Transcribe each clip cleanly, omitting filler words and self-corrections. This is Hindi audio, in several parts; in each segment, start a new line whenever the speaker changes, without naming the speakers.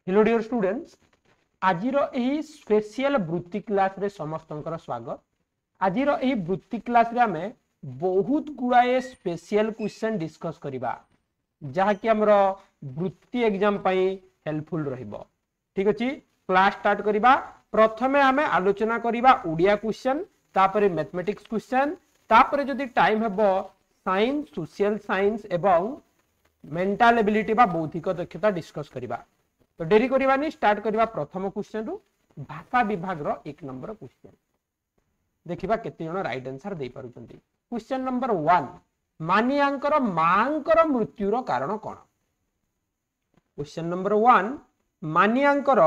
हेलो डियर स्टूडेंट्स, आजिर एही स्पेशल वृत्ति क्लास रे समस्तंकर स्वागत। आजिर एही वृत्ति क्लास रे हमें बहुत गुड़ाए स्पेशल क्वेश्चन डिस्कस करिबा जहा कि हमर वृत्ति एग्जाम पई हेल्पफुल रहिबो। ठीक अछि, क्लास स्टार्ट करिबा। प्रथमे हमें आलोचना करिबा ओडिया क्वेश्चन, तापरे मैथमेटिक्स क्वेश्चन, तापरे जदि टाइम हेबो साइंस, सोशल साइंस एवं मेंटल एबिलिटी बा बौद्धिक दक्षता डिस्कस करिबा। तो डेरी करवानी स्टार्ट करवा प्रथम क्वेश्चन रु भाषा विभाग रो 1 नंबर क्वेश्चन देखिबा केते जण राइट आंसर दे पारुचंती। क्वेश्चन नंबर 1, मानियांकर मांकर मृत्यु रो कारण कोन? क्वेश्चन नंबर 1, मानियांकर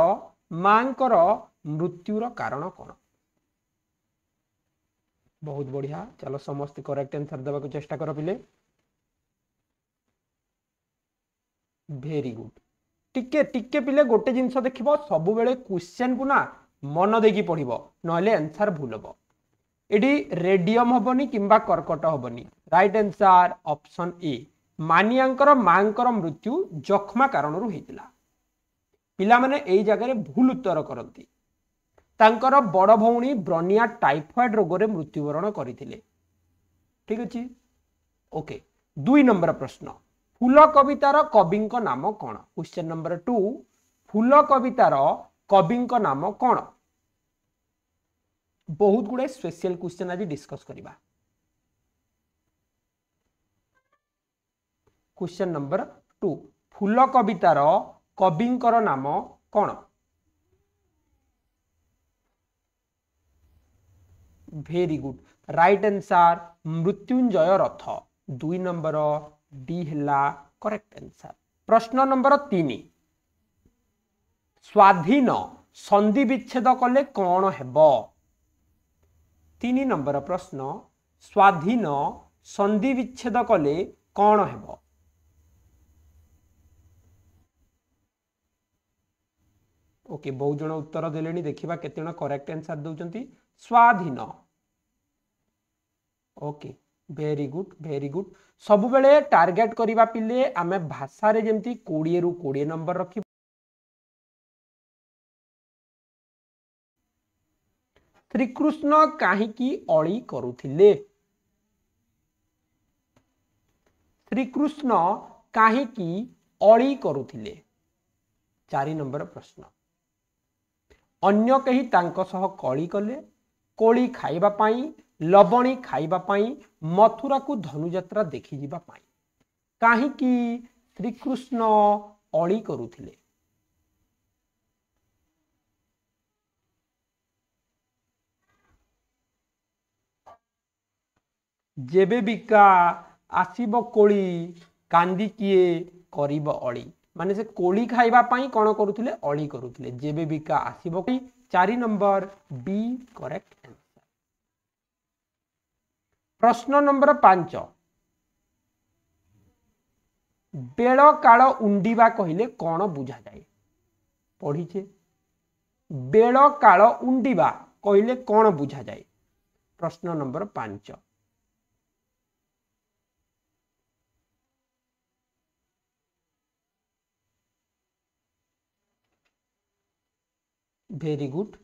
मांकर मृत्यु रो कारण कोन? बहुत बढ़िया, चलो समस्त करेक्ट आंसर देबा को चेष्टा करो पिले। Very good. टिके टिके पिले गोटे जिनस देखिबो, सबु बेले क्वेश्चन को ना मन देकी पढ़िबो, नहले आंसर भूल हबो। एडी रेडियम हबनी किंबा कर्कट हबनी। राइट आंसर ऑप्शन ए, मानियांकर मांकर मृत्यु जखमा कारणरू हेतिला। पिला माने एई जगह रे भूल उत्तर करंती। तांकर बड़ भौणी ब्रोनिया टाइफॉइड रोग रे मृत्युवरण करिथिले। ठीक अछि, ओके। 2 नंबर प्रश्न, फूल कवितार कविंक नाम कौन? क्वेश्चन नंबर 2, फूल कवितार कविंक नाम कौन? बहुत गुड़े स्पेशल क्वेश्चन आज डिस्कस करिबा। क्वेश्चन नंबर 2, फूल कवितार कविंकर नाम कौन? Very good, right answer Mrityunjay रथ। 2 नंबर डी हला करेक्ट आंसर। प्रश्न नंबर 3, स्वाधीन संधि विच्छेद कले कौन हेबो? 3 नंबर प्रश्न, स्वाधीन संधि विच्छेद कले कौन हेबो? ओके, बहुत जण उत्तर देलेनी, देखिबा केते जण करेक्ट आंसर दउचंती। Swadhin, okay, very good very good. सब बेले टार्गेट करिबा पिले आमे भाषा रे जेमती 20 रु 20 नंबर रखि। श्री कृष्ण काहे की अळी करूथिले? श्री कृष्ण काहे की अळी करूथिले? 4 नंबर प्रश्न, अन्य कही तांको सह कळी कले, कोली खाइबा पाई, लबणी खाइबा पाई, मथुरा को धनुयात्रा देखि जिबा पाई। काहे की श्री कृष्ण अळी करूथिले? जेबे बिका आसीबो कोली, कांदी किए करिबो अळी। माने से कोली खाइबा पाई कोन करूथिले? अळी करूथिले। जेबे बिका आसीबो कोली। 4 नंबर बी करेक्ट आंसर। प्रश्न नंबर 5, बेल काल उंडीबा कहिले कौन बुझा जाए? पढ़ीचे, बेल काल उंडीबा कहिले कौन बुझा जाए? प्रश्न नंबर 5। Very good.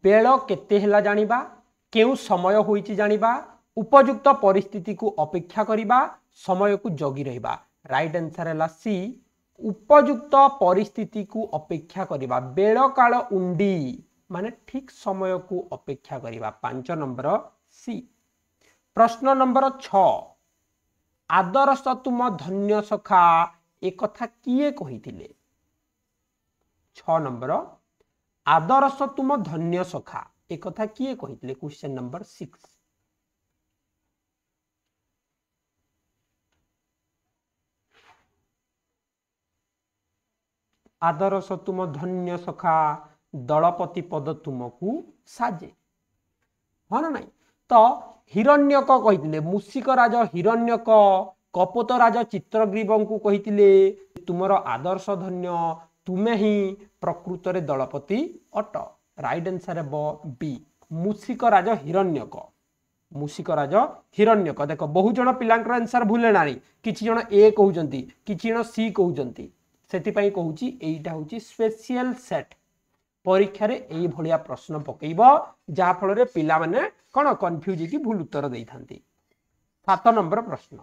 बेल केते हेला जानिबा, केउ समय होईची जानिबा, उपयुक्त परिस्थिति को अपेक्षा करिबा, समय को जगी रहिबा। राइट आंसर है सी, उपयुक्त परिस्थिति को अपेक्षा करिबा। बेल काल उंडी माने ठीक समय को अपेक्षा करिबा। 5 नंबर सी। प्रश्न नंबर 6, आदर्श तुम धन्य सखा एक कथा किए कहिथिले? 6 नंबर, आदर्श तुम धन्य सखा एक कथा किए कहिथिले? Question number 6। आदर्श तुम धन्य सखा, दलपति पद तुमको साजे। हाँ ना नहीं? तो हिरण्यक कहिथिले, मूषिक राज हिरण्यक कपोत राज चित्रग्रीव को कहिथिले तुमर आदर्श धन्य, तुमे ही प्रकृत रे दलपति अट। राइट आंसर है बी, मूषिक राज हिरण्यक। मूषिक राज हिरण्यक। देखो बहुत जन पिलांकर आंसर भूले नानी, किछि जन ए कहउजंती, किछि जन सी कहउजंती। सेतिपाई कहूची एइटा होची स्पेशल सेट परीक्षा रे एई भलिया प्रश्न पकेइब जा फल रे पिला माने कोन कंफ्यूज की भूल उत्तर देई थांती 7 नंबर प्रश्न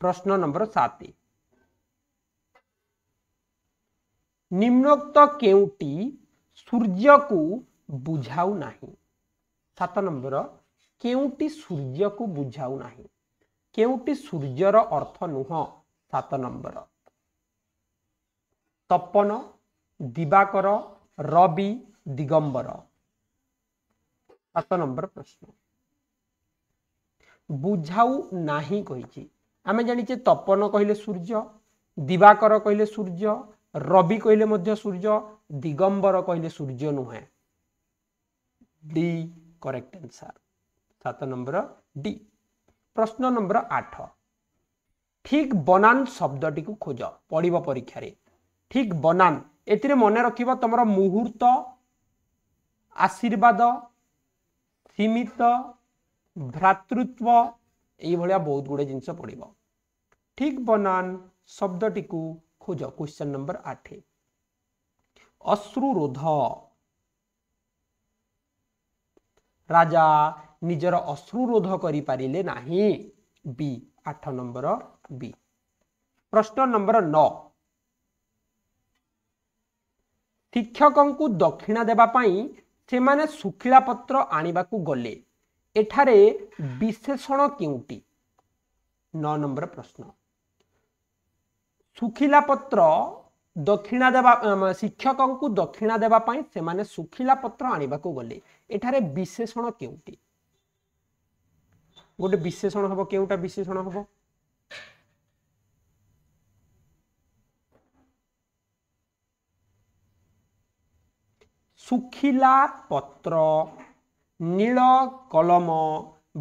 प्रश्न नंबर 7 निम्नोक्त केउटी सूर्य को बुझाऊ नाही 7 नंबर केउटी सूर्य को बुझाऊ नाही केउटी सूर्यर अर्थ नुह 7 नंबर तपन दिवाकर रवि दिगंबर 7 नंबर प्रश्न बुझाऊ नाही कहिछि आमे जानिचे तपन कहिले सूर्य दिवाकर कहिले सूर्य रवि कहिले मध्य सूर्य दिगंबर कहिले सूर्य नुहे D correct answer 7 number D प्रश्न नंबर 8 ठीक बनान शब्दटी को खोज पढ़िबो परीक्षा रे ठीक बनान एतिरे मने रखिबो तमरो मुहूर्त आशीर्वाद सीमित भ्रातृत्व एई भलिया बहुत गुडे जिंस पढ़िबो ठीक बनान शब्दटी को खोज क्वेश्चन नंबर 8 अश्रुरोध राजा निजर अश्रुरोध करि पारिले नाही बी 8 नंबर बी प्रश्न नंबर 9 शिक्षकों को दक्षिणा देबा पाई से माने सुखिला पत्र आनिबा को गले एठारे विशेषण केउटी 9 नंबर प्रश्न सुखिला पत्र दक्षिणा देबा शिक्षकों को दक्षिणा देबा पाई से माने सुखिला पत्र आनिबा को गले एठारे विशेषण केउटी गोटे विशेषण हबो केउटा विशेषण हबो सुखिला पत्र नील कलम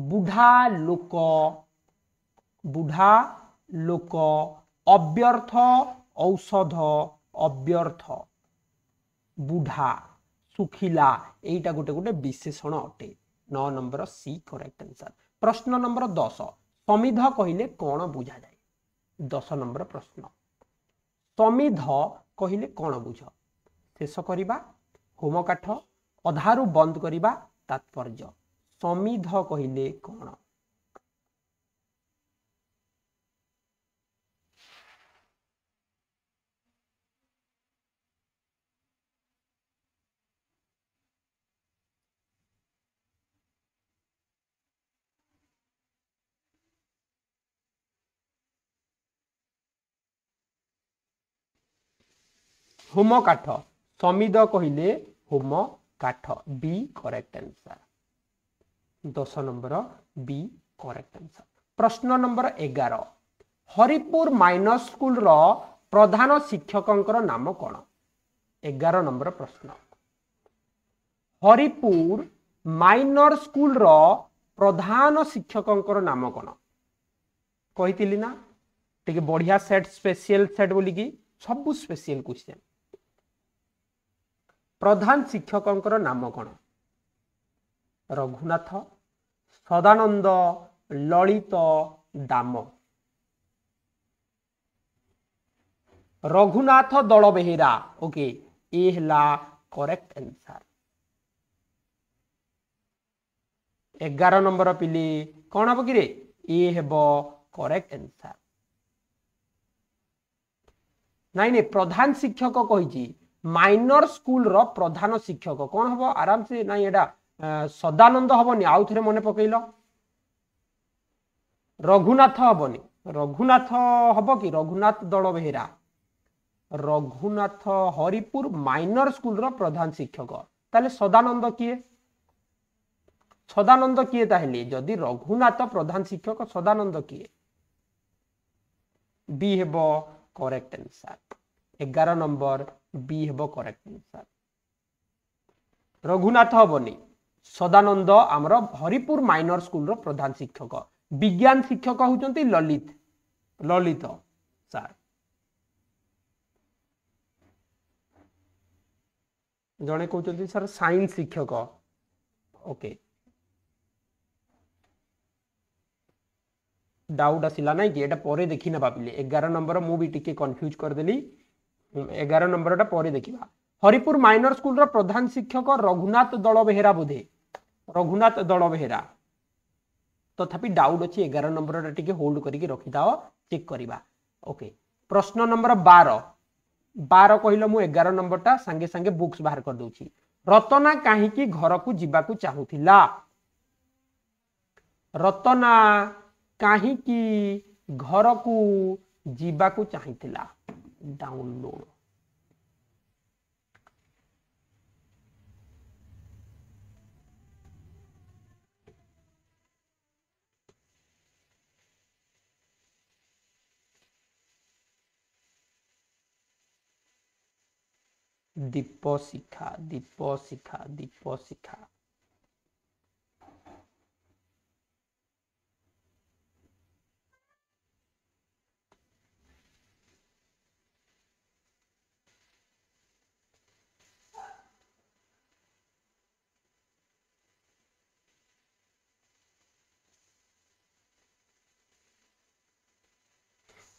बुढ़ा लोक अव्यर्थ औषध अव्यर्थ बुढ़ा सुखिला एटा गोटे गोटे विशेषण अटे 9 नंबर सी करेक्ट आंसर प्रश्न नंबर 10 समिध कहिले कौन बुझा जाए 10 नंबर प्रश्न समिध कहिले कौन बुझ शेष करिबा होम काठ अधारु बंद करिबा तात्पर्य समिध कहिले कौन होम काठ समिध कहिले होम काठ B correct answer 10 number B correct answer प्रश्न नंबर 11 हरिपुर माइनर स्कूल रो प्रधान शिक्षकंकर नाम कौन 11 नंबर प्रश्न हरिपुर माइनर स्कूल रो प्रधान शिक्षकंकर नाम कौन कहितिली ना टिके बढ़िया सेट स्पेशल सेट बोली की सब स्पेशल क्वेश्चन प्रधान शिक्षकंकर नाम कौन रघुनाथ सदानंद ललित दाम रघुनाथ दल बेहेरा ओके ए हला करेक्ट आंसर 11 नंबर पिली कौन हम कि ए हेबो करेक्ट आंसर नहीं प्रधान शिक्षक कही माइनर स्कूल रो प्रधान शिक्षक कौन हम आराम से नहीं एडा सदानंद हबनी आउ थे मन पकईल रघुनाथ हबनी रघुनाथ हम कि रघुनाथ दल बेहेरा रघुनाथ हरिपुर माइनर स्कूल रो प्रधान शिक्षक ताले सदानंद किए ताहले जदि रघुनाथ प्रधान शिक्षक सदानंद किए बी हेबो करेक्ट आंसर 11 नंबर बी हेबो करेक्ट आंसर रघुनाथ हबनी सदानंद आमर हरिपुर माइनर स्कूल रो प्रधान शिक्षक विज्ञान शिक्षक होचंती ललित सर जने कहते सर साइंस शिक्षक ओके डाउट आसिला ना कि एटा परे देखि ना पाबिले 11 नंबर मु भी टिके कंफ्यूज कर देली 11 नंबर टा परे देखिबा हरिपुर माइनर स्कूल रो प्रधान शिक्षक रघुनाथ दल बेहेरा बोधे रघुनाथ दल बेहेरा तथापि डाउट अच्छी 11 नंबर टा टिके होल्ड करके रखी दाओ चेक करबा ओके प्रश्न नंबर 12 कहलो मु 11 नंबर टा संगे संगे बुक्स बाहर कर दूची रतना काहे की घर को जीवा को चाहूथिला रतना काहे की घर को जीवा को चाहिथिला डाउनलोड दीपशिखा दीपशिखा दीपशिखा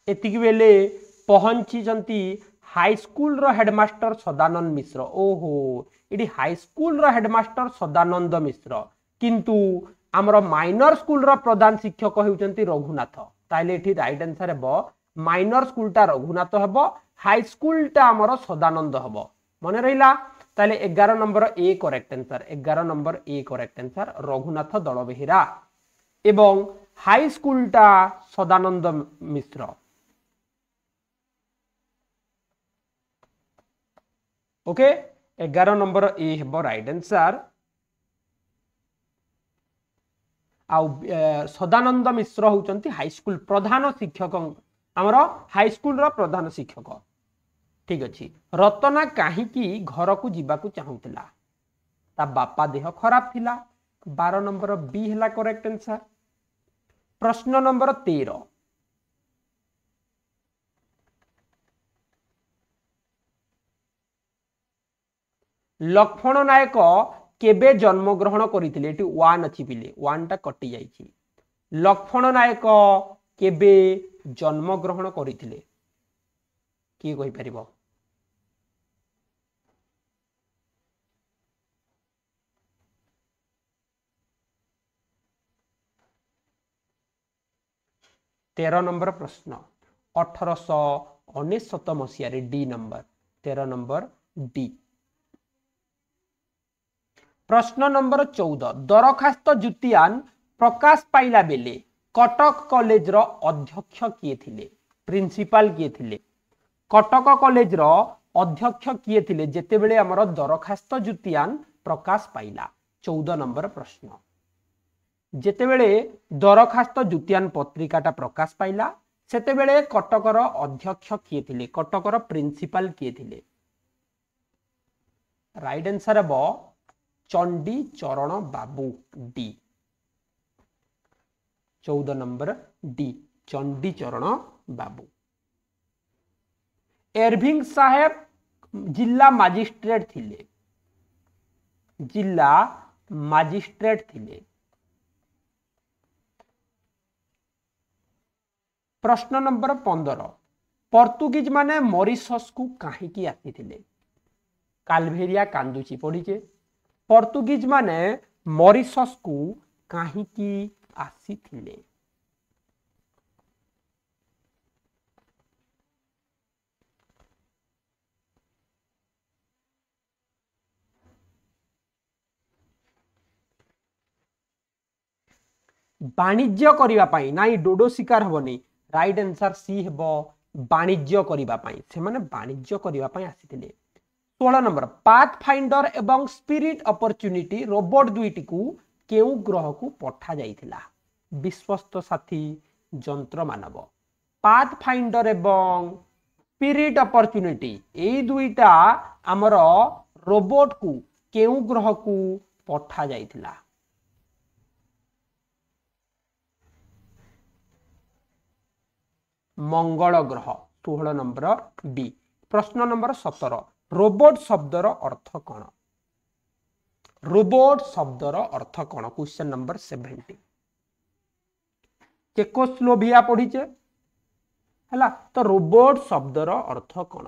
एतिक बेले पहुंची जंती हाई स्कूल रो हेडमास्टर सदानंद मिश्र ओहो इडी हाई स्कूल रो हेडमास्टर सदानंद मिश्र किंतु हमरो माइनर स्कूल रो प्रधान शिक्षक हेउचंती रघुनाथ ताइले एठी राइट आंसर हेबो माइनर स्कूल टा रघुनाथ हेबो हाई स्कूल टा हमरो सदानंद हेबो मने रहिला ताइले 11 number A correct answer 11 number A correct answer Raghunath Dalabehera एवं हाई स्कूल टा Sadananda Mishra okay 11 number A हेबो राइट आंसर आउ सदानंद मिश्र होचंती हाई स्कूल प्रधान शिक्षक हमरो हाई स्कूल रो प्रधान शिक्षक ठीक अछि रतना काहे की घर को जीवा को चाहूतिला ता बापा देह खराब थिला 12 नंबर बी हला करेक्ट आंसर प्रश्न नंबर 13 लक्ष्मण नायक केबे जन्म ग्रहण करथिले एटी 1 अछि पिले 1 टा कटि जाईछि लक्ष्मण नायक केबे जन्म ग्रहण करथिले की कहि परिबो तेरह नंबर प्रश्न 1899 मसीह डी नंबर 13 नंबर डी प्रश्न नंबर 14 दरखास्त जुतियान प्रकाश पाइला बेले कटक कॉलेज रो अध्यक्ष किए थिले प्रिंसिपल किए थिले कटक कॉलेज रो अध्यक्ष किए थिले जेते बेले हमर दरखास्त जुतियान प्रकाश पाइला 14 नंबर प्रश्न जेते बेले दरखास्त जुतियान पत्रिकाटा प्रकाश पाइला सेते बेले कटक रो अध्यक्ष किए थिले कटक रो प्रिंसिपल किए थिले राइट आंसर है चंडी चरण बाबू डी 14 नंबर डी चंडी चरण बाबू एरभिंग साहेब जिला मजिस्ट्रेट थिले जिला मजिस्ट्रेट थिले प्रश्न नंबर 15 पोर्तुगीज माने मॉरिशस को काहे की आसी थिले काल्वेरिया कांदुची पड़ीचे पोर्तुगीज माने मॉरिशस को काहे की आसी थिले वाणिज्य करिबा पाई नाई डोडो शिकार होबनी राइट आंसर सी हेबो वाणिज्य करिबा पाई से माने वाणिज्य करिबा पाई आसीथिले 16 नंबर पाथ फाइंडर एवं स्पिरिट अपॉर्चुनिटी रोबोट दुईटी को केउ ग्रह को पठा जाइथिला विश्वस्त साथी जंत्र मानव पाथ फाइंडर एवं स्पिरिट अपॉर्चुनिटी एई दुईटा हमर रोबोट को केउ ग्रह को पठा जाइथिला मंगल ग्रह 16 नंबर बी प्रश्न नंबर 17 रोबोट शब्दर अर्थ कौन रोबोट शब्दर अर्थ कौन क्वेश्चन नंबर 70 चेकोस्लोविया पढ़ीचे हैला। तो रोबोट शब्दर अर्थ कौन?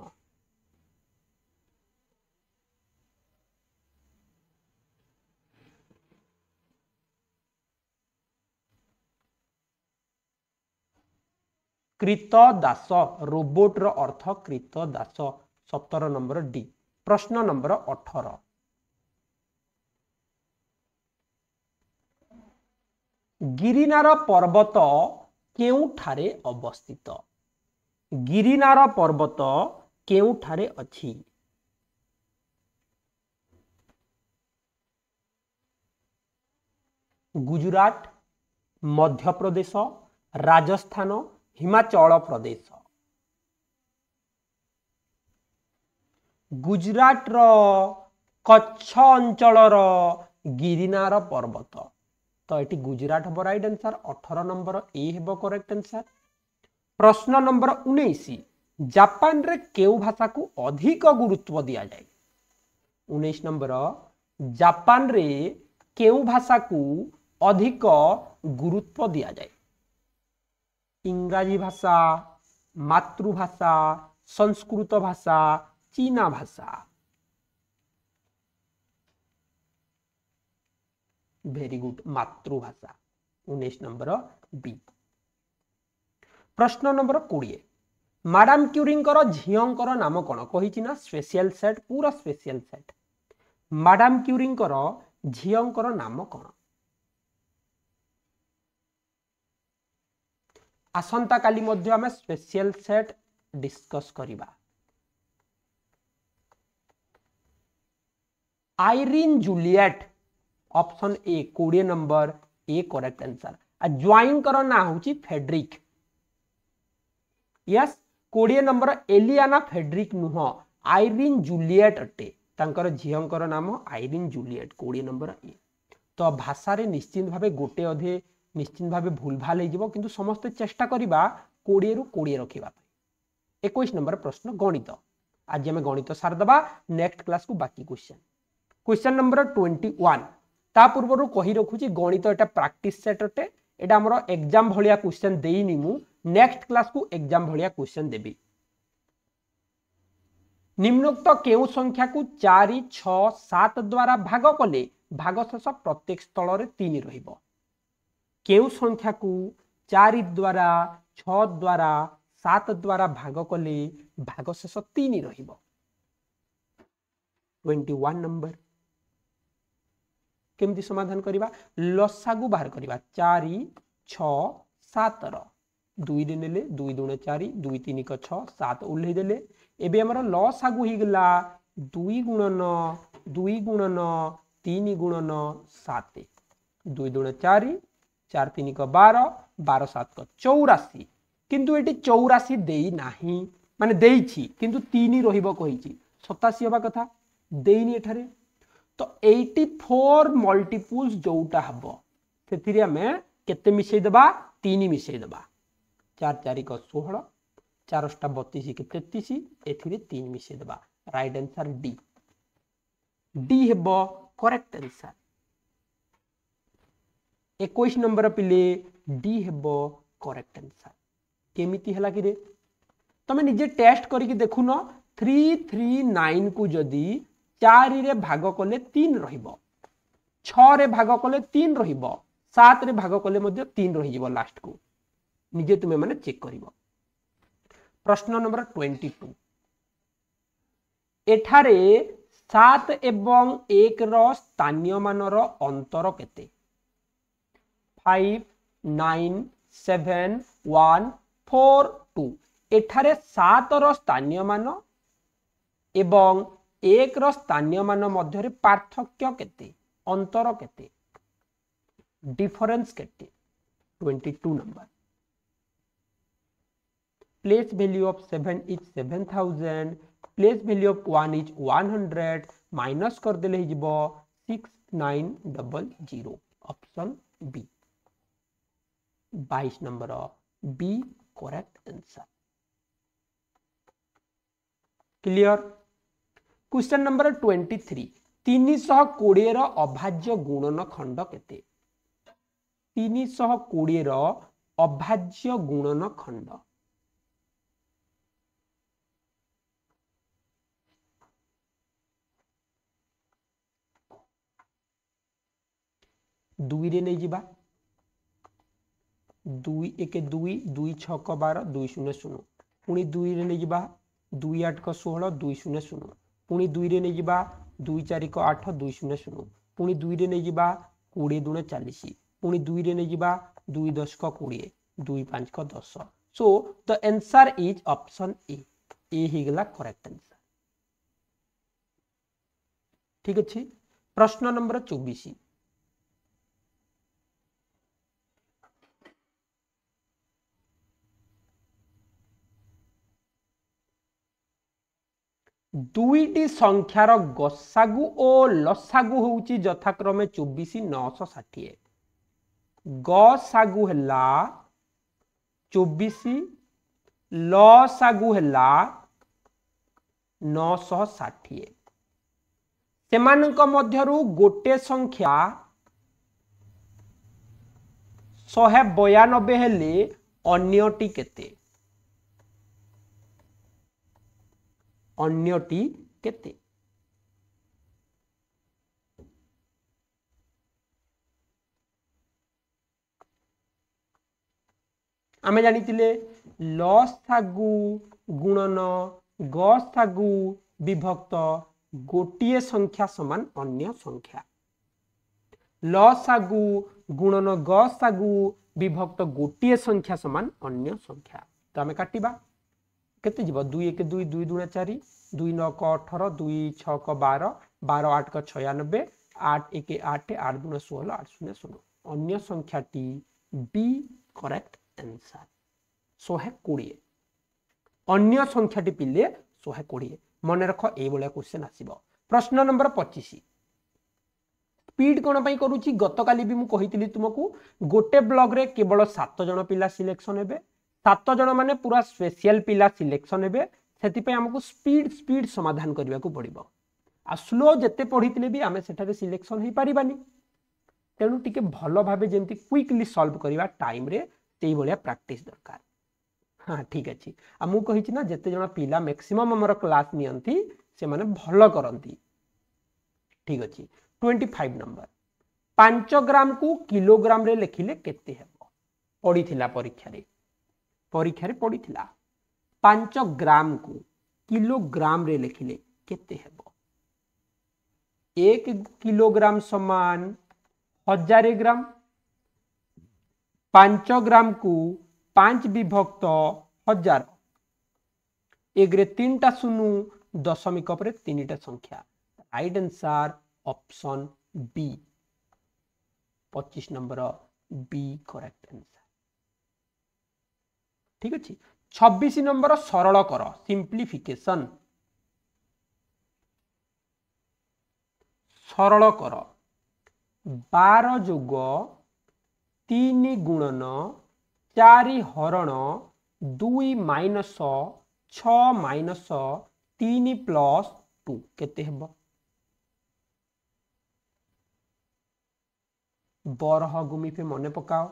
कृतदास। रोबोट रो अर्थ कृतदास। 17 नंबर डी। प्रश्न नंबर 18 गिरिनार पर्वत केउठारे अवस्थित? गिरिनार पर्वत केउठारे अछि? गुजरात, मध्य प्रदेश, राजस्थान, हिमाचल प्रदेश। गुजरात रो कच्छ अंचल गिरिनार पर्वत। तो ये गुजरात हम राइट आंसर। 18 नंबर ए हेबो करेक्ट आंसर। प्रश्न नंबर 19 जापान रे केउ भाषा को अधिक गुरुत्व दिया जाए? 19 नंबर जापान रे केउ भाषा को अधिक गुरुत्व दिया जाए? इंग्रजी भाषा, मातृभाषा, संस्कृत भाषा, चीना भाषा? वेरी गुड, मातृभाषा। 19 नंबर बी। प्रश्न नंबर 20 मैडम क्यूरींकर झीओंकर नाम कौन? कही ना स्पेशल सेट, पूरा स्पेशल सेट। मैडम क्यूरींकर झीओंकर नाम कौन? आसंता काली मध्य आमे स्पेशल सेट डिस्कस करिबा। Irene Joliot option A 20 number A correct answer. आ ज्वाइन कर ना होची Frederic. Yes 20 number Eliana Frederic नुह, आइरिन जूलियट अटे। तांकर झीओंकर नाम आइरिन जूलियट। 20 नंबर ए। तो भाषा रे निश्चित भावे गोटे अधे निश्चित भावे भूल भाल हो, किंतु समस्त चेष्टा करिबा 20 रु 20 रखिबा। 21 नंबर प्रश्न गणित। आज हमें गणित सार दबा, नेक्स्ट क्लास को बाकी क्वेश्चन। क्वेश्चन नंबर 21 ता पूर्व कही रखुची गणित एटा प्रैक्टिस सेट अटे। एटा हमरो एग्जाम भलिया क्वेश्चन देइनी मु, नेक्स्ट क्लास को एग्जाम भलिया क्वेश्चन देबी। निम्नोक्त केउ संख्या को 4, 6, 7 द्वारा भाग कले भागशेष प्रत्येक स्थल रे 3 रहिबो? केउ संख्या को 4 द्वारा, 6 द्वारा, 7 द्वारा भाग कले भागशेष 3 रहिबो? 21 नंबर केमती समाधान करिबा? लसागु बाहर करिबा। 4, 6, 7 रो 2 रे नेले 2 दूने 4, 2 3 क 6, 7 उल्लै देले। एबे हमर लसागु ही गला 2 गुणन 2 गुणन 3 गुणन 7। 2 दूने 4, 4 3 क 12, 12 7 क 84। किंतु एटी 84 देई नाही, माने देइछि किंतु 3 रहिबो कहिछि। 87 होबा कथा, देइनी एठारे। तो 84 मल्टीपल्स जोटा हबो सेथिरे हमें केते मिसै दबा? 3 मिसै दबा। 4 4 क 16, 4 8 32 के 33, एथिरे 3 मिसै दबा। Right answer D. डी हेबो करेक्ट आंसर। 21 नंबर पिले डी हेबो करेक्ट आंसर। केमिति हला कि रे? तमे निजे टेस्ट करिकि देखुनो। 339 को जदी 4 रे भाग कले 3 रहिबो, 6 रे भाग कले 3 रहिबो, 7 रे भाग कले मध्य 3 रहिबो लास्ट को। निजे तुमे माने चेक करिवो। प्रश्न नंबर 22 एठारे 7 एवं 1 रो स्थानीय मानर अंतर केते? 5 9 7 1 4 2। एठारे 7 रो स्थानीय मान एवं 1 रो स्थानीय मान मध्य रे पार्थक्य केते? अंतर केते? डिफरेंस केते? 22 number. Place value of 7 is 7000, place value of 1 is 100, minus कर देले हिजबो 6900। Option B 22 number B correct answer. Clear? Question number 23 320 रो अभाज्य गुणन खंड केते? 320 रो अभाज्य गुणन खंड दुई रे नहीं जिबा 2 1 2 2 6 12 2 0 0 पुणी 2 रे नहीं जिबा 2 8 16 2 0 0 पुणी 2 रे नहीं जिबा 2 4 8 2 0 0 पुणी 2 रे नहीं जिबा 20 दुणे 40 पुणी 2 रे नहीं जिबा 2 10 20 2 5 10 so the answer is option A ही गला करेक्ट आंसर ठीक अछि प्रश्न नंबर 24 दुईटी संख्यार गसागु और लसागु होउची यथाक्रमे 24 960 गसागु हला 24 लसागु हला 960 सेमानक मध्यरु गोटे संख्या 192 हेले अन्यटी केते अन्यटी केते आमे जानितिले लसागु गुणन गसागु विभक्त गोटिए संख्या समान अन्य संख्या लसागु गुणन गसागु विभक्त गोटिए संख्या समान अन्य संख्या तो आमे काटिबा केते जीव 2 1 2 2 2 4 2 9 18 2 6 12 12 8 96 8 1 8 8 2 16 8 0 0 अन्य संख्या टी बी करेक्ट आंसर 120 अन्य संख्या टी पिले 120 मन रख ए बळिया क्वेश्चन आसीबो प्रश्न नंबर 25 स्पीड कोन पई करूची गतकाली भी मु कहितली तुमको गोटे ब्लॉग रे केवल 7 जण पिला सिलेक्शन हेबे 7 जण माने पूरा स्पेशल पिला सिलेक्शन हेबे सेति पे हमको स्पीड स्पीड समाधान करबा को पड़िबो आ स्लो जते पढितले भी हमें सेठारे सिलेक्शन हे परिबानी तेनु टिके भलो भाबे जेंति क्विकली सॉल्व करबा टाइम रे तेई बलिया प्रैक्टिस दरकार हां ठीक अछि आ मु कहिछि ना जते जण पिला मैक्सिमम हमर क्लास नियंती से माने भलो करंती ठीक अछि 25 नंबर 5 ग्राम को किलोग्राम रे लेखिले केते हेबो पढिथिला परीक्षा रे पढिथिला 5 ग्राम को किलोग्राम रे लेखिले केते हेबो 1 किलोग्राम समान 1000 ग्राम 5 ग्राम को 5 विभक्त 1000 एक रे 3 टा शून्य दशमिक पर 3 टा संख्या right answer option B 25 number B correct answer ठीक अछि 26 नंबर सरल कर सिंप्लिफिकेशन सरल कर 12 जोग 3 गुणन 4 हरण 2 माइनस 6 माइनस 3 प्लस 2 केते हेबो बरह गुमी पे मने पकाओ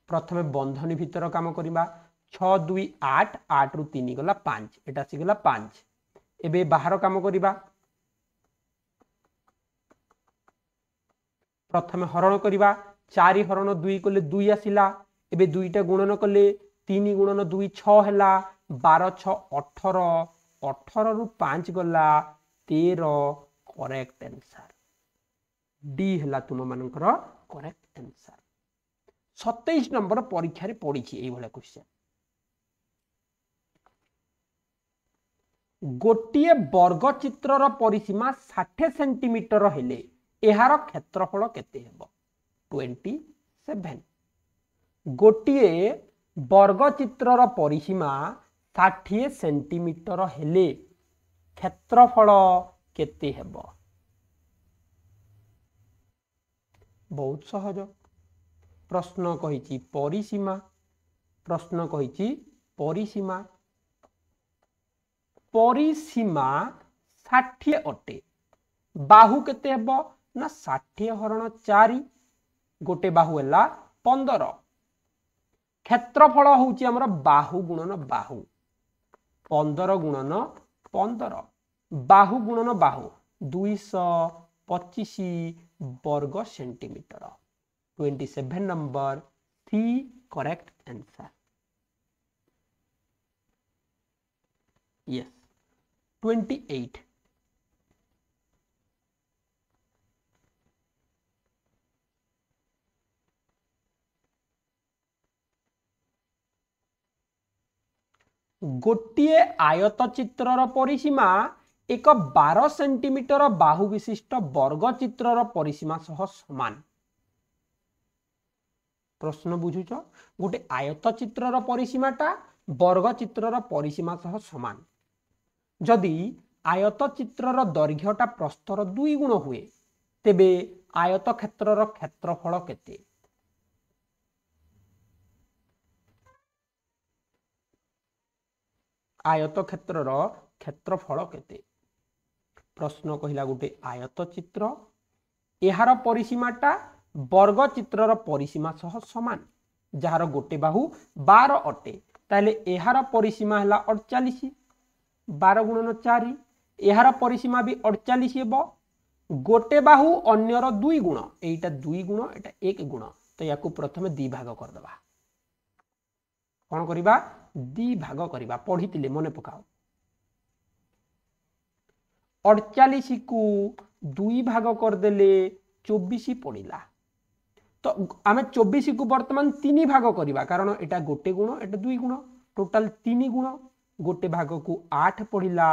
प्रथमे बंधनी भीतर काम करिबा 6 2 8 8 रु 3 गला 5 एटा सी गला 5 एबे बाहर काम करिबा प्रथमे हरण करिबा 4 हरण 2 कले 2 आसिला एबे 2 टा गुणन कले 3 गुणन 2 6 हैला 12 6 18 18 रु 5 गला 13 करेक्ट आंसर डी हैला तुम मानकर करेक्ट आंसर 27 नंबर परीक्षा रे पड़ी छी एई भला क्वेश्चन गोटिए वर्ग चित्रर परिसीमा 60 सेंटीमीटर हेले एहार क्षेत्रफल केते हेबो 27 गोटिए वर्ग चित्रर परिसीमा 60 सेंटीमीटर हेले क्षेत्रफल केते हेबो बहुत सहज प्रश्न कहिछि परिसीमा प्रश्न कहिछि परिसीमा परिसीमा 60 अटे बाहु केते हेबो ना 60 हरण 4 गोटे बाहु हैला 15 क्षेत्रफल होउची हमर बाहु गुणन बाहु 15 गुणन 15 बाहु गुणन बाहु 225 वर्ग centimetre 27 number C correct answer yes 28 गोटे आयतचित्रर परिसीमा एक 12 सेंटीमीटर बाहु विशिष्ट वर्ग चित्रर परिसीमा सह समान प्रश्न बुझुच गोटे आयतचित्रर परिसीमाटा वर्ग चित्रर परिसीमा सह समान जदि आयतचित्रर दैर्घ्यटा प्रस्थर 2 गुण हुए तेबे आयत क्षेत्रर क्षेत्रफल केते आयत क्षेत्रर क्षेत्रफल केते प्रश्न कहिला गोटे आयत चित्र एहार परिसीमाटा वर्ग चित्रर परिसीमा सह समान जहार गोटे बाहु 12 अटे ताले एहार परिसीमा हला 48 12 गुणन 4 एहार परिसीमा भी 48 हेबो गोटे बाहु अन्यर 2 गुण एटा 2 गुण एटा 1 गुण तो याकू प्रथमे 2 भाग कर दबा कोन करिबा 2 भाग करिबा पढितिले मने पकाओ 48 को 2 भाग कर देले 24 पड़िला तो आमे 24 को वर्तमान 3 भाग करिबा कारण एटा गोटे गुण एटा 2 गुण टोटल 3 गुण गोटे भाग को 8 पड़िला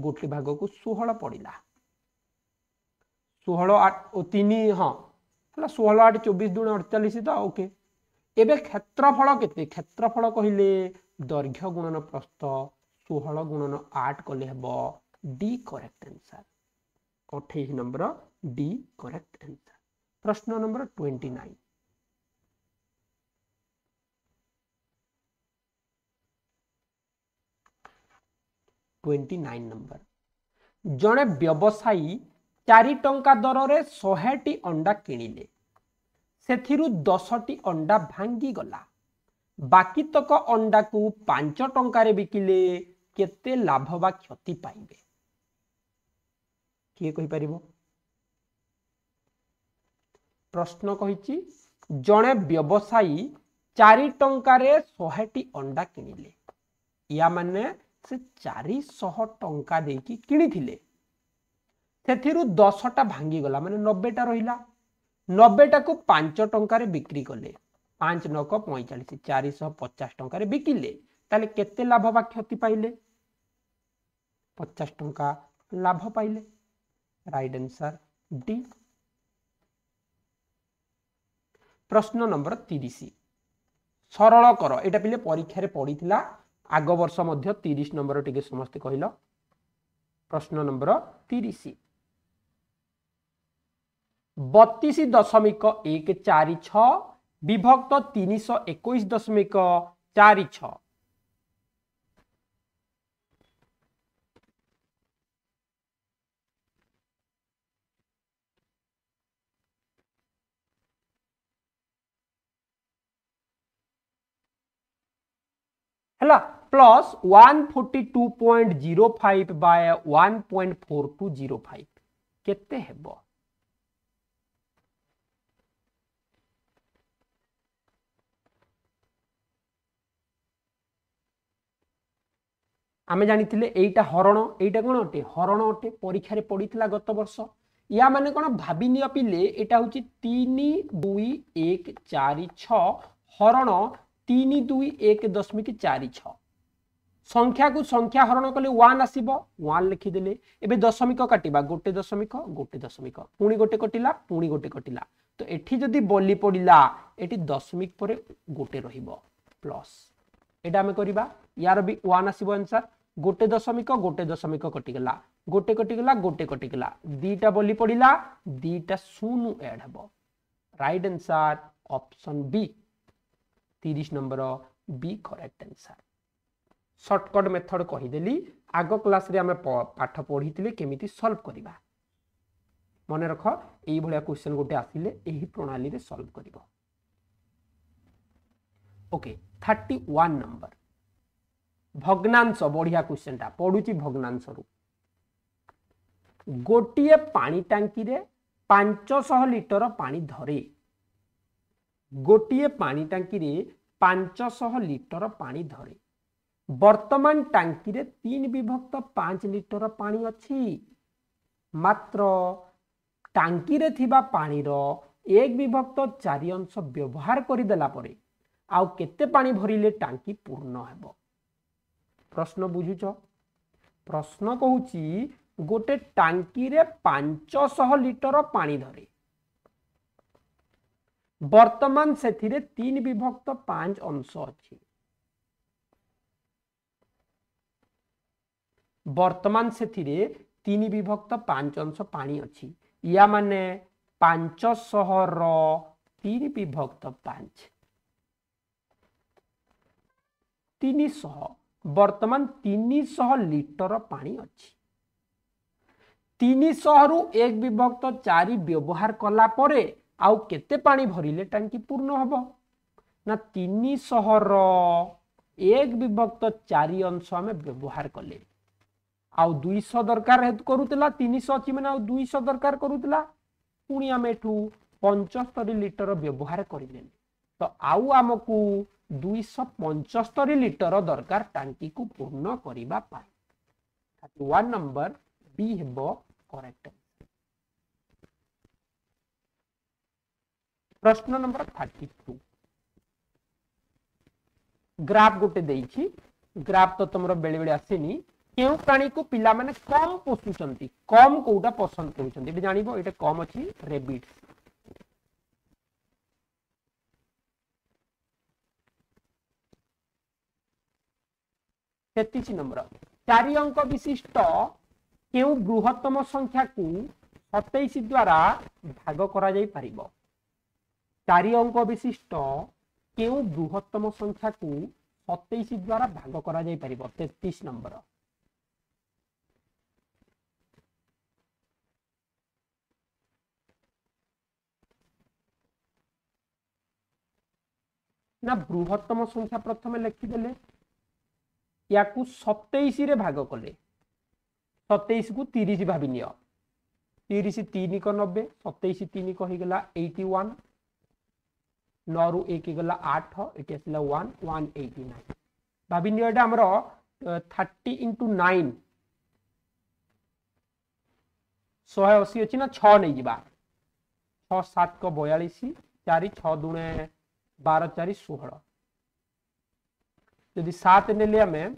गोटे भाग को 16 पड़िला 16 8 और 3 हां हला 16 8 24 दुण 48 तो ओके एबे क्षेत्रफल केते क्षेत्रफल कहिले दैर्घ्य गुणन प्रस्थ 16 गुणन 8 कले हेबो D correct answer 28 number D correct answer प्रश्न नंबर 29 नंबर जणे व्यवसायी 4 टंका दर रे 100 टी अंडा किनिले सेथिरु 10 टी अंडा भांगी गला बाकी तक अंडा को 5 टंका रे बिकिले केते लाभ बा क्षति पाइबे किए कहि परिबो प्रश्न कहिछि जणे व्यवसायी 4 टंका रे 100 टी अंडा किनिले या माने से 400 टंका देकी किनिथिले सेथिरु 10 टा भांगी गला माने 90 टा रहिला 90 टा को 5 टंका रे बिक्री कले 5 9 45 450 टंका रे बिकिले ताले केते लाभ बा क्षति पाइले 50 टंका लाभ पाइले राइट आंसर डी प्रश्न नंबर 30 सरल कर एटा पिले परीक्षा रे पड़ीथिला आग वर्ष मध्य 30 नंबर टिके समस्त कहिलो प्रश्न नंबर 30 32.146 विभक्त 321.46 हला प्लस 142.05 बाय 1.4205 केते हेबो आमे जानिथिले एइटा हरण एइटा कोन अटे हरण अटे परीक्षा रे पड़ीथिला गत वर्ष या माने कोन भाबी नियो पिले एटा होची 32146 हरण 321.46 संख्या को संख्या हरण कले 1 आसीबो 1 लिखि देले एबे दशमिक काटिबा गोटे दशमिक पुणी गोटे कटिला तो एठी जदी बोली पड़िला एठी दशमिक परे गोटे रहिबो प्लस एटा हमें करिबा यार भी 1 आसीबो आंसर गोटे दशमिक कटिगला गोटे कटिगला दीटा बोली पड़िला दीटा शून्य ऐड हबो right answer option B 30 number B correct answer shortcut method कहिदेली आग क्लास रे हमें पाठ पढ़ीतिले केमिति सॉल्व करिबा मने रख एई भलिया क्वेश्चन गोटे आसिले एही प्रणाली रे सॉल्व करिवो ओके 31 नंबर भग्नांश बढ़िया क्वेश्चन टा पढ़ुची भग्नांश रु गोटे पानी टांकी रे 500 लिटर पानी धरे गोटे पानी टांकी रे 500 लिटर पानी धरे वर्तमान टांकी रे 3/5 लिटर पानी अच्छी मात्र टांकी रे थिबा पानी रो 1/4 अंश व्यवहार करिदेला परे आउ केते पानी भरिले टांकी पूर्ण हेबो प्रश्न बुझुछ प्रश्न कहूची गोटे टांकी रे 500 लिटर पानी धरे वर्तमान सेथिरे 3/5 अंश अछि वर्तमान सेथिरे 3/5 अंश पानी अछि या माने 500 रो 3/5 300 वर्तमान 300 लिटर पानी अच्छी 300 रु 1/4 व्यवहार कला परे आउ केते पानी भरिले टांकी पूर्ण हबो ना 300 रो 1/4 अंश हमें व्यवहार कले आउ 200 दरकार करूतला 300 अछि माने आउ 200 दरकार करूतला पुणी आम एठू 75 लिटर व्यवहार करिले तो आउ आमको 275 लिटर दरकार टांकी को पूर्ण करिबा पाई 31 नंबर बी हेबो करेक्ट प्रश्न नंबर 32 ग्राफ गोटे देइछि ग्राफ तो तुमरो बेले बेले आसेनी केउ प्राणी को पिला माने कम पोषुचंती कम कोउटा पसंद करूचंती एटा जानिबो एटा कम अछि रेबिट 33 नंबर 4 अंक विशिष्ट केउ बृहत्तम संख्या को 27 द्वारा भाग करा जाई परिबो 4 अंक विशिष्ट केउ बृहत्तम संख्या को 27 द्वारा भाग करा जाई परिबो 33 नंबर ना बृहत्तम संख्या प्रथम लिखिदेले या 27 रे भाग कले 27 को 30 भाभी नियो 30 3 को 90 27 3 को हिगला 81 9 रु 1 गला 8 एटी आसला 1 189 भाभी नियो एटा हमरो 30 into 9 180 अछि ना 6 नै जिबा 6 7 को 42 4 6 दुने 12 4 16 यदि 7 ने लिया में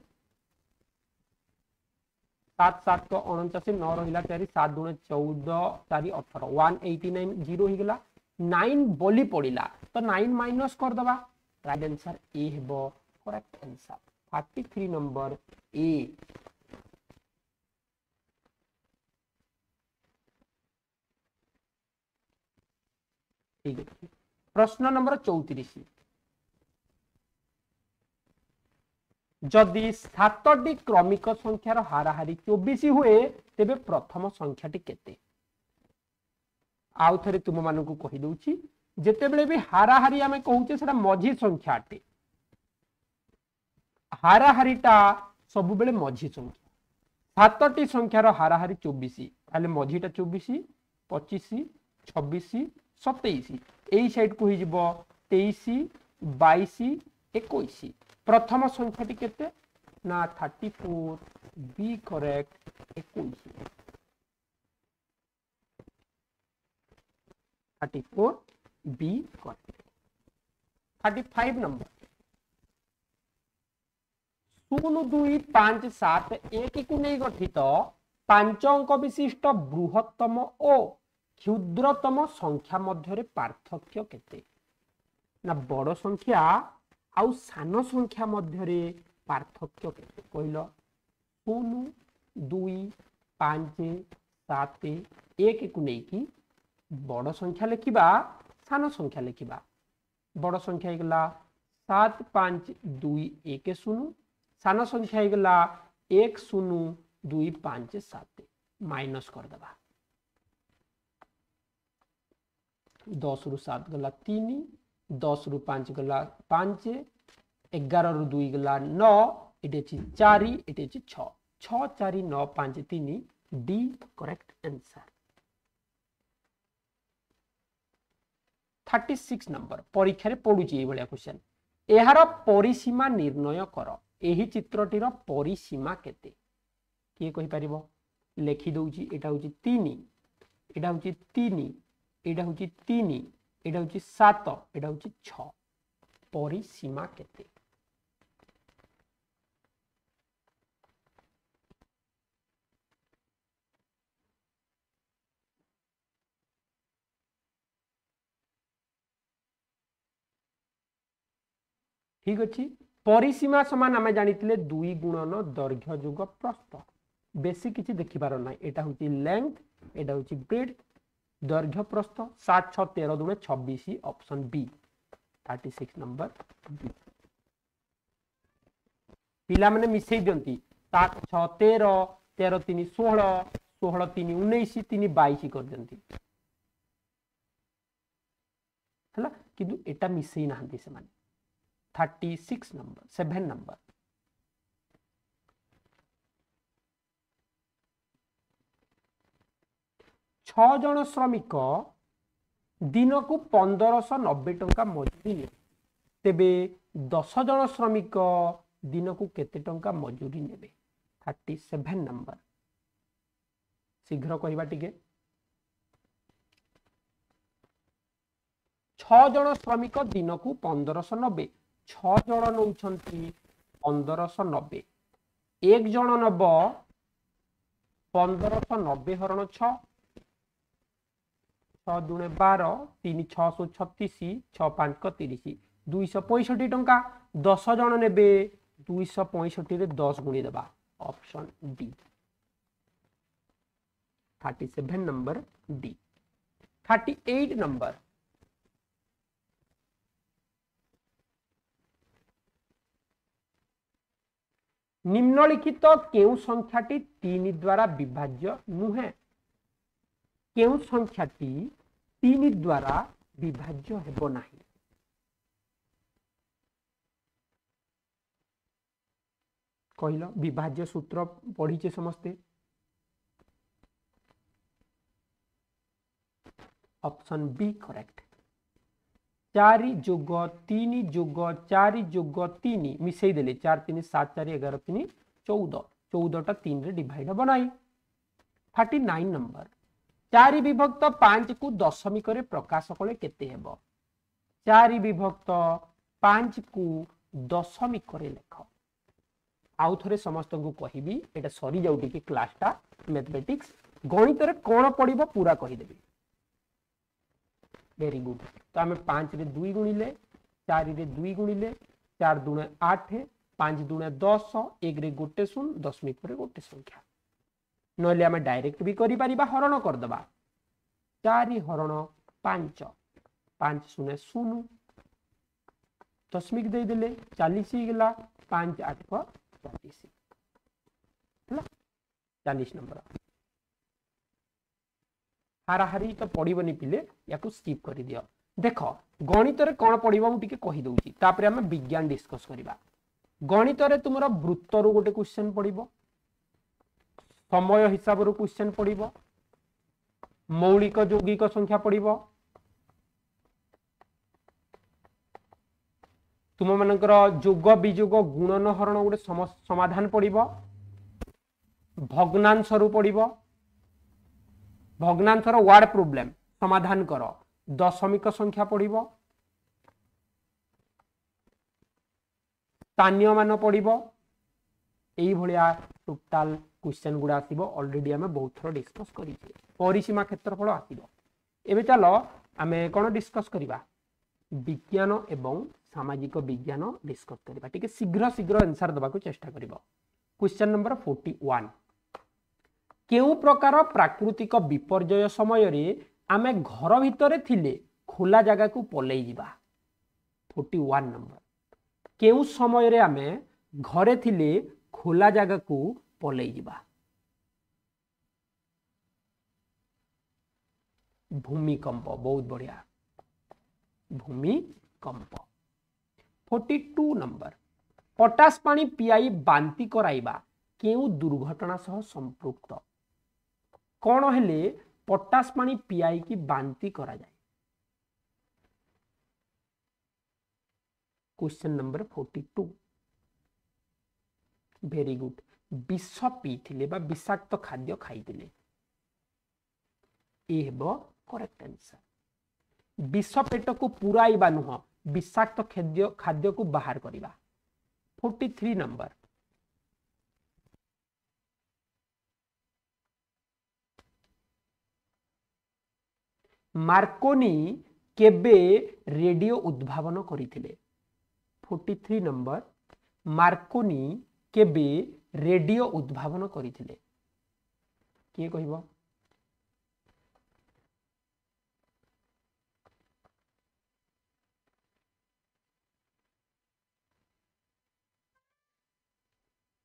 7 7 को 49 9 रहिला 4 7 दुने 14 4 18 189 0 ही गला 9 बोली पड़िला तो 9 माइनस कर दबा राइट आंसर ए हेबो करेक्ट आंसर 33 नंबर ए ठीक है प्रश्न नंबर 34 जदि 7टी क्रमिक संख्यार हाराहारी 24 हुए तेबे प्रथम संख्याटी केते आउ थरे तुम मानकु कहि दउची जेते बेले भी हाराहारी आमे कहूचे सेटा मझी संख्याटे हाराहारीटा सब बेले मझी संख्या 7टी संख्यार हाराहारी 24 ताले मझीटा 24 25 26 27 एई साइड को हिजबो 23 22 21 प्रथम संख्याटी केते ना 34 B correct 21 34 B correct 35 number 0 2 5 7 1 को नहीं गठित 5 अंक विशिष्ट बृहत्तम और क्षुद्रतम संख्या मध्य पार्थक्य केते ना बड़ संख्या आउ सान संख्या मध्य पार्थक्य केते कहलो 0 2 5 7 1 को नहीं कि बड़ संख्या लिखिबा सान संख्या लिखिबा बड़ संख्या हेगला 7 5 2 1 0 सान संख्या हेगला 1 0 2 5 7 माइनस कर देबा 10 रु 7 गला 3 10 रु 5 गला 5 11 रु 2 गला 9 एटी अछि 4 एटी अछि 6 6 4 9 5 3 डी करेक्ट आंसर। 36 नंबर परीक्षा रे पडुची ए भलिया क्वेश्चन एहार परिसीमा निर्णय कर एही चित्रटीर परिसीमा केते किए कहि परिबो लेखि दउची एटा होची 3 एटा होची 3 एटा होची 3 एटा होची 7 एटा होची 6 परिसीमा केते ठीक अछि परिसीमा समान आमे जानितिले 2 गुणन दैर्घ्य जुग प्रस्थ बेसी किछि देखिबार नै एटा होची लेंथ एटा होची ब्रेड्थ दैर्घ्य प्रस्थ 7 6 13 दुणे 26 ऑप्शन बी 36 नंबर बी पिला माने मिसै दियंती 7 6 13 13 3 16 16 3 19 3 22 कर दियंती हला किंतु एटा मिसै नाहंती से माने 36 नंबर 7 नंबर 6 जन श्रमिक दिन को 1590 टंका मजूरी ने तेबे 10 जन श्रमिक दिन को केते टंका मजूरी नेबे 37 नंबर शीघ्र कहबा टिके 6 जन श्रमिक दिन को 1590 6 जन नौछंती 1590 एक जन नब 1590 हरण 6 6 दुणे 12 3 6 36 6 5 30 265 टंका 10 जन नेबे 265 रे 10 गुणी देबा option D 37 number D 38 number निम्नलिखित केउ संख्याटी 3 द्वारा विभाज्य नुहे केउ संख्याटी 3 द्वारा विभाज्य हेबो नाही कहिलो विभाज्य सूत्र पढ़ीचे समस्ते ऑप्शन बी करेक्ट 4 जोग 3 जोग 4 जोग 3 मिसई देले 4 3 7 4 11 3 14 14 टा 3 रे डिवाइड हो नाही 39 नंबर 4 विभक्त 5 को दशमिक रे प्रकाश कले केते हेबो 4 विभक्त 5 को दशमिक रे लेख आउ थरे समस्त को कहिबी एटा सरी जाउटी कि क्लासटा मैथमेटिक्स गणित रे कोन पडिबो पूरा कहि देबी वेरी गुड तो आम 5 रे 2 गुणिले 4 रे 2 गुणिले 4 दुणे 8 5 दुणे 10 1 रे गोटे शून दशमिक पर गोटे संख्या नले आम डायरेक्ट भी करि परिबा हरण कर दबा 4 हरण 5 5 शून्य शून्य दशमिक दे देले 40 गला 5 8 पर 40 हला 40 नंबर हाराहारी तो पड़ोनी पिले या स्किप कर दियो देख गणित रे कौन पड़ो मुझे कहीदे तापर आम विज्ञान डिस्कस करवा गणित रे तुम वृत्त रु गोटे क्वेश्चन पड़ो समय हिसाब रू क्वेश्चन पड़ो मौलिक यौगिक संख्या पड़ो तुम मानकर जोग विजोग गुणन हरण गोटे समाधान पड़ो भग्नांश रु पड़ो भग्नांशर वार्ड प्रोब्लेम समाधान कर दशमिक संख्या पड़ो स्थानीय मान पड़ो यही भाया टोटाल क्वेश्चन गुड़ा आसो ऑलरेडी आम बहुत थर डिस्कस कर परिसीमा क्षेत्रफल आसो एबे चलो आम कौन डिस्कस करवा विज्ञान एवं सामाजिक विज्ञान डिस्कस करवा ठीक शीघ्र शीघ्र आंसर देवाक चेष्टा कर क्वेश्चन नंबर 41 केउ प्रकार प्राकृतिक विपर्यय समय रे आमे घर भितरे थिले खोला जगह को पलई जिबा 41 नंबर केउ समय रे आमे घरे थिले खोला जगह को पलई जिबा भूमिकंप बहुत बढ़िया भूमिकंप 42 नंबर पटास पानी पियाई बांती कराइबा केउ दुर्घटना सह संपृक्त कौन हेले पटास पानी पियाई की बांती करा जाए। क्वेश्चन नंबर 42 वेरी गुड विष पीथिले बा विषाक्त खाद्य खाइथिले ए हेबो करेक्ट आंसर। विष पेट को पुराइबा नुह विषाक्त खाद्य को बाहर करिबा। 43 नंबर मार्कोनी केबे रेडियो उद्भावन करिथिले। 43 नंबर मार्कोनी केबे रेडियो उद्भावन करिथिले किए कहिबो।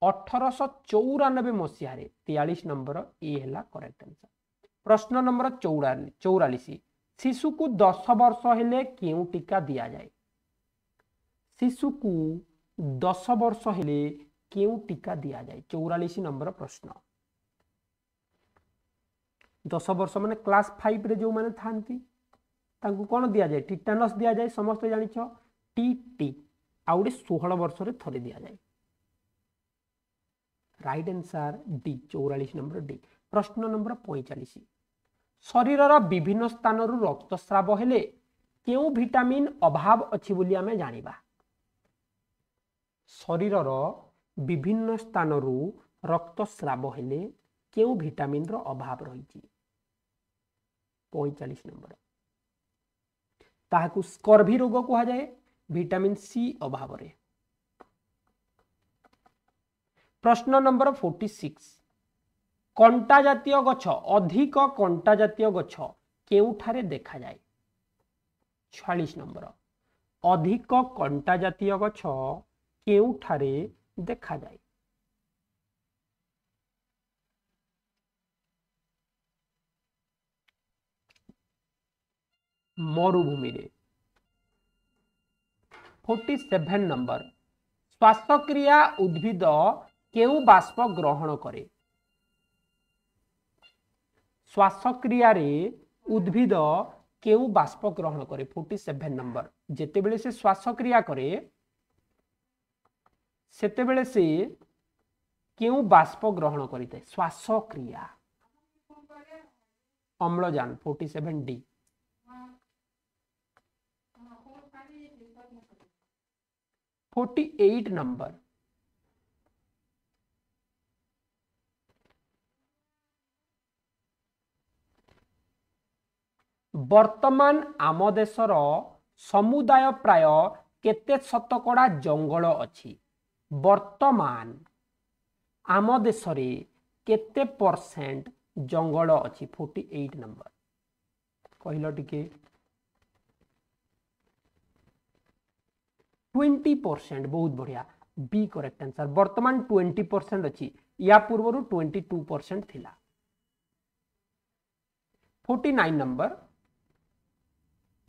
अठरश 94 मसीह 43 नंबर ए है करेक्ट आंसर। प्रश्न नंबर 44 शिशु को 10 वर्ष हेले क्यों टीका दिया जाए। शिशु को 10 वर्ष हेले क्यों टीका दिया जाए 44 नंबर प्रश्न। 10 वर्ष माने क्लास 5 रे जो माने थांती तांको कोन दिया जाए टिटानस दिया जाए समस्त जानिछ टीटी आउडे 16 वर्ष रे थरे दिया जाए। Right answer D 44 number D. प्रश्न नंबर 45 शरीर विभिन्न स्थान रक्तस्राव हेले क्यों विटामिन अभाव अछि बोली आमे जानिबा। शरीर विभिन्न स्थान रक्तस्राव हेले क्यों विटामिन रो अभाव रही। 45 नंबर ताहाकु स्कर्वी रोग कहा जाए विटामिन सी अभाव रे। प्रश्न नंबर 46 कंटा जातीय गछ अधिक कंटा जातीय गछ केउठारे देखा जाए। 46 नंबर अधिक कंटा जातीय गछ केउठारे देखा जाए। मरुभूमि रे। 47 नंबर श्वासक्रिया उद्भिद केउ बाष्प ग्रहण करे। श्वासक्रिया रे उद्भिद केउ बाष्प ग्रहण करे। 47 नंबर जेते बेले से श्वासक्रिया करे सेते बेले से केउ बाष्प ग्रहण करिते श्वासक्रिया अम्लजान। 47 डी। 48 नंबर वर्तमान आम देशर समुदाय प्राय केते शतकड़ा जंगल अछि। वर्तमान आम देश रे केते परसेंट जंगल अछि। 48 नंबर कहिलो टिके 20%। बहुत बढ़िया बी करेक्ट आंसर। वर्तमान 20% अछि या पूर्व 22% थिला। 49 नंबर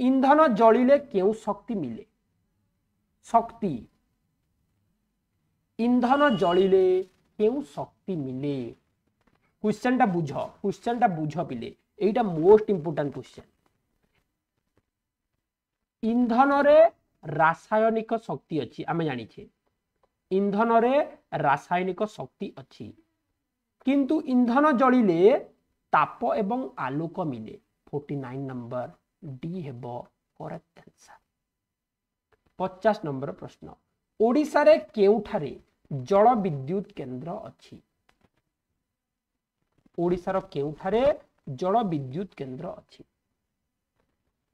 ईंधन जलिले केउ शक्ति मिले। शक्ति ईंधन जलिले केउ शक्ति मिले। क्वेश्चन टा बुझ पिले एटा मोस्ट इंपोर्टेंट क्वेश्चन। ईंधन रे रासायनिक शक्ति अच्छी आमे जानी छे ईंधन रे रासायनिक शक्ति अच्छी किंतु ईंधन जलिले ताप एवं आलोक मिले। 49 नंबर डी हेबो करेक्ट आंसर। 50 नंबर प्रश्न ओडिशा रे केउठारे जल विद्युत केंद्र अच्छी। ओडिशा रो केउठारे जल विद्युत केंद्र अच्छी।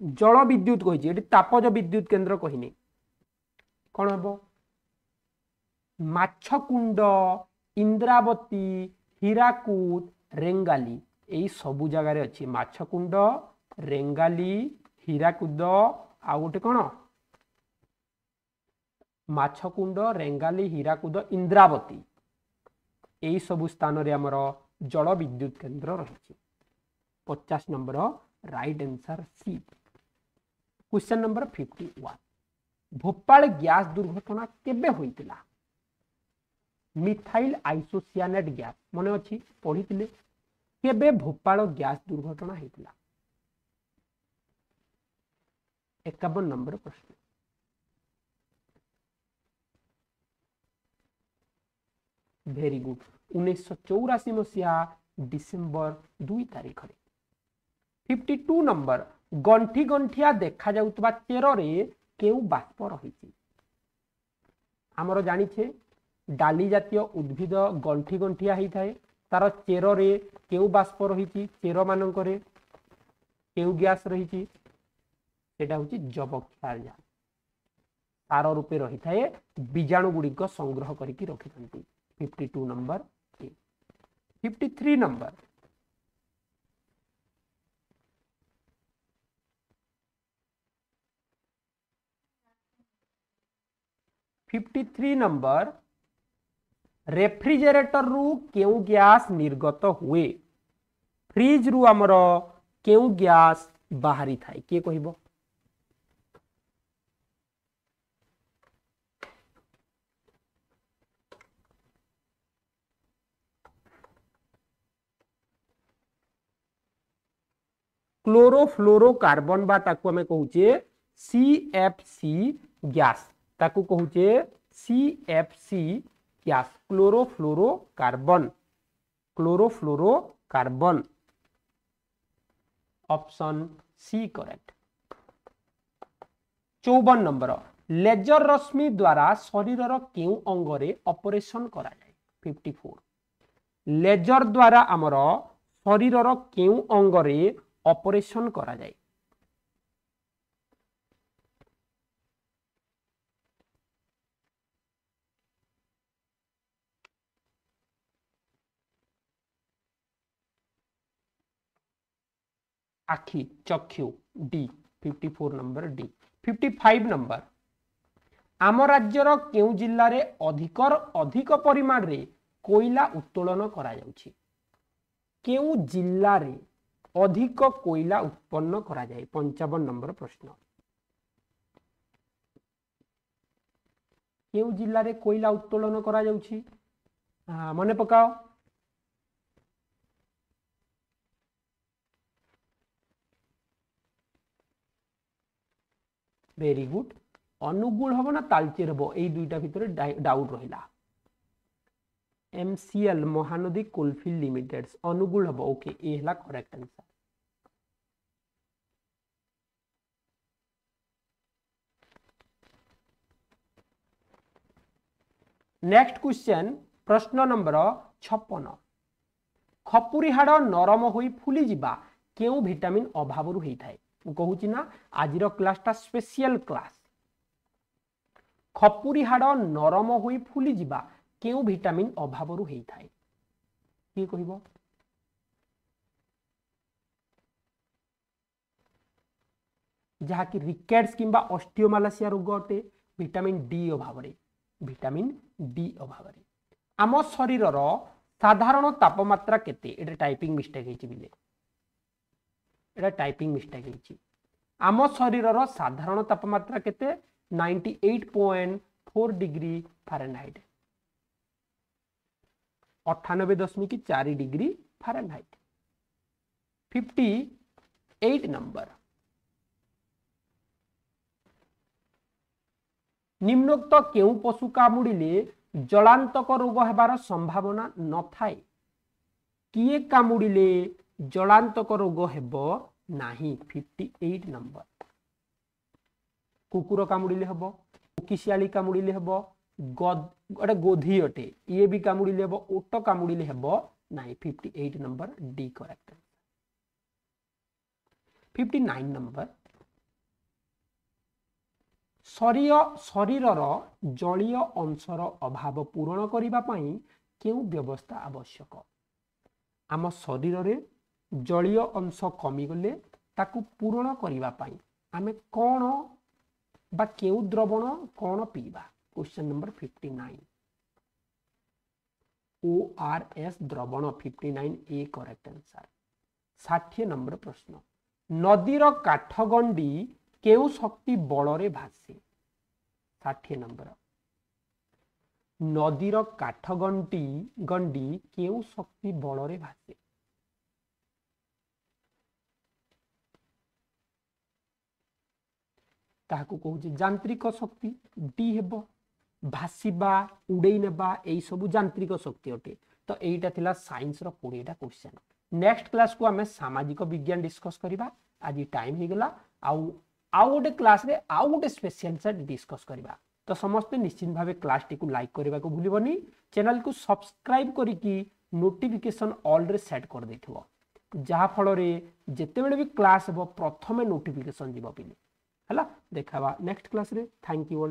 जल विद्युत कही तापज विद्युत केंद्र कहनी कौन हम माछकुंड इंद्रावती हीराकूद रेंगाली यही सबु जगार अच्छी। माछकुंड रेंगाली हीराकूद आ गोटे कौन माछकुंड रेंगाली हीराकूद इंद्रावती यही सबु स्थान रे हमर जल विद्युत केंद्र रही। 50 number right answer C. Question number 51 Bhopal gas दुर्घटना केबे होइतिला। मिथाइल आइसोसियानेट गैस मन अच्छी पढ़ी केबे भोपाल गैस दुर्घटना होता 51 नंबर प्रश्न वेरी गुड 1984 मसीहा डिसेम्बर 2 तारिख 52 नंबर गंठी गंठिया देखा जाउतबा चेर रे केउ बाष्प रही आमर जानिछे डाली जातीय उद्भिद गंठी गंठिया ही थाए तार चेर रे केउ बाष्प रही चेर मानकरे केउ गैस रही सेटा होची जबक्षार सार रूपे रही थाए बीजाणु गुड़िक संग्रह करके रखिथंती 52 नंबर 53 नंबर नंबर रेफ्रिजरेटर रु केउ गैस निर्गत हुए फ्रिज रु आमर केउ गैस बाहरी थाए किए कहबो क्लोरोफ्लोरोकार्बन बा ताकू हमें कहूचे CFC गैस ताकू कहूचे CFC gas chlorofluorocarbon option C correct 54 number laser रश्मि द्वारा शरीर केउ अंगरे ऑपरेशन करा जाए 54 लेजर द्वारा आमर शरीर केउ अंगरे ऑपरेशन करा जाए आखि चक्षु डी 54 नंबर डी 55 नंबर आम राज्यर केउ जिल्ला रे अधिक परिमाण रे कोयला उत्तोलन करा जाउछि केउ जिल्ला रे अधिक कोयला उत्पन्न करा जाए 55 नंबर प्रश्न केउ जिल्ला रे कोयला उत्तोलन करा जाउछि मने पकाओ वेरी गुड अनुगुल हम ना तालचेर हम यही दुईटा भितर डाउट रहा MCL Mahanadi coalfield limited Angul हम ओके ये है करेक्ट आंसर नेक्स्ट क्वेश्चन प्रश्न नंबर 56 खपुरी हाड़ नरम होई फुली जिबा केउ विटामिन अभाव रु हेई थाए कहूची ना आजिर क्लासटा स्पेशल क्लास खपुरी हाड़ नरम होई फुली जिबा केउ विटामिन अभाव रु हेई थाए कि कहबो जहा कि रिकेट्स किंबा ऑस्टियोमालासिया रोग अटे विटामिन डी अभाव रे विटामिन डी अभाव रे आम शरीर साधारण तापमात्रा केते एटा टाइपिंग मिस्टेक हेची बिले एटा टाइपिंग मिस्टेक हेची आम शरीर साधारण तापमात्रा केते 98.4 degree Fahrenheit 98.4 degree Fahrenheit 58 number निम्नोक्त केउ पशु कामुड़िले जलांतक रोग हेबार संभावना न थाए किए कामुड़िले जलांतक रोग हेबो नाही 58 नंबर कुकुर कामुड़िले हेबो किसियाली कामुड़िले हेबो गोटे गोधी अटे ये भी कामुड़िले हेबो ओट कामुड़िले हेबो नाही 58 नंबर डी करेक्ट 59 नंबर शरीरर जलीय अंशर अभाव पूरण करिबा पई केउ व्यवस्था आवश्यक आम शरीर रे जलीय अंश कमी गले ताकू पूरण करिबा पई आमे कोन बा केउ द्रवण कोन पीबा क्वेश्चन नंबर 59 ORS द्रवण 59 ए करेक्ट आंसर 60 नंबर प्रश्न नदीर काठगंडी केउ शक्ति बल रे भासे 60 नंबर नदीर काठ गंडी गंडी केउ शक्ति बल रे भासे ताकू कहूँ यांत्रिक शक्ति डी हेब भाषा उड़े नेबा यही सब यांत्रिक शक्ति अटे तो यहीटा थिला साइंस रो 20टा क्वेश्चन नेक्स्ट क्लास को आमे सामाजिक विज्ञान डिस्कस करिबा आज टाइम हे गेला आउ गोटे क्लास रे आउ गोटे स्पेशल सेट डिस्कस करिबा तो समस्ते निश्चित भावे क्लास टी को लाइक करबा को भूलिबनी चैनल को सब्सक्राइब करिकी नोटिफिकेशन ऑल रे सेट कर देथिबो जहा फल रे जेते बेले भी क्लास हेबो प्रथमे नोटिफिकेशन जीवो पिले हला देखाबा नेक्स्ट क्लास रे थैंक यू ऑल।